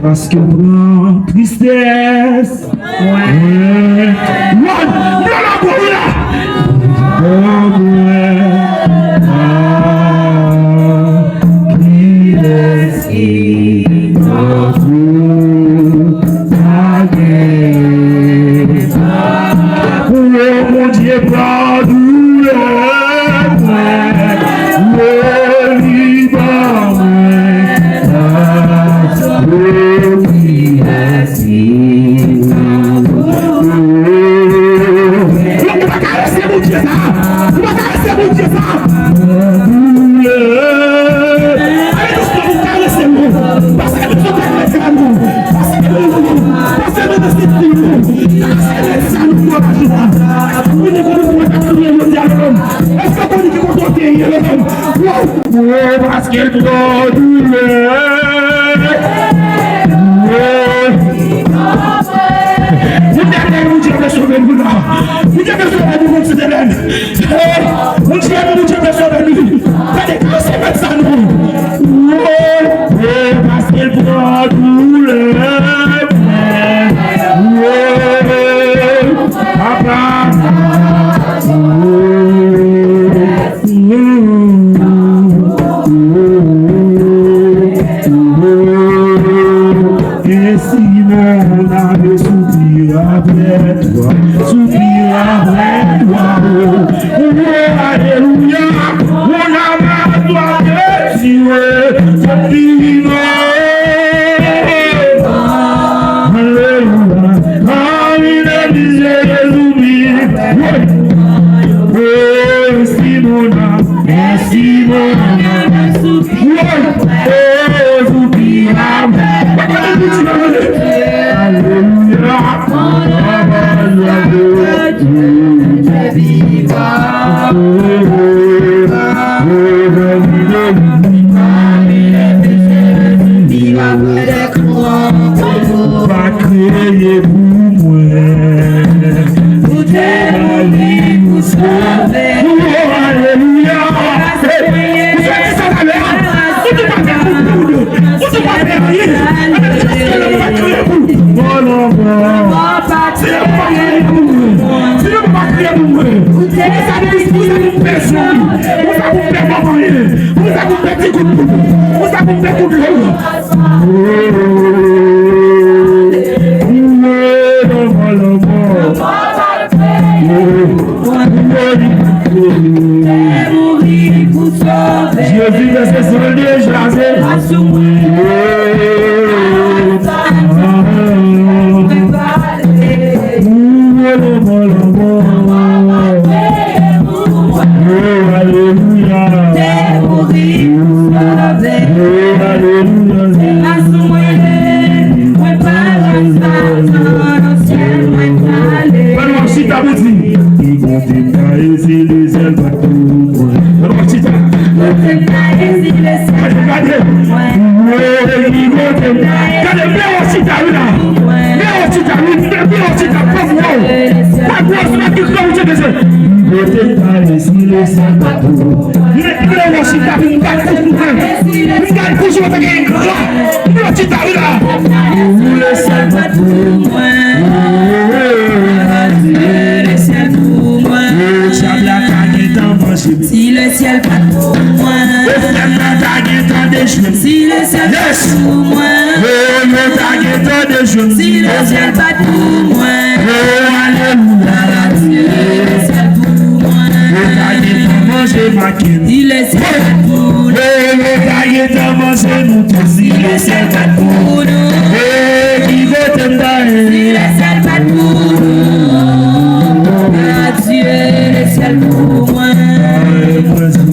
parce que prend tristesse. Ouais. Mon Dieu, pardonne. Parce qu'elle doit douleur. Vous devez vous dire de sauver nous là. Vous devez sauver nous contre cette Hélène. Vous devez sauver nous. Faites des c'est même ça nous. Parce qu'elle doit douleur. Papa. Et sinon on avait soupir après toi, soupir après toi. Alléluia, on a ma toi de Dieu, divin. Alléluia, il disait Jésus, merci mon âme, merci mon âme, soupir va créer pour moi. Vous devez vous sauver. Alléluia. Je vis de ces soldats, si le ciel pas pour moi, si le ciel pas pour moi, si le ciel pas pour moi, Dieu le ciel pour moi, si le ciel pas pour nous, si le ciel pas pour nous, si le ciel pas pour nous, Dieu le ciel pour moi.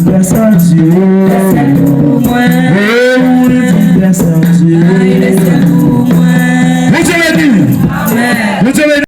Le ciel pour moi.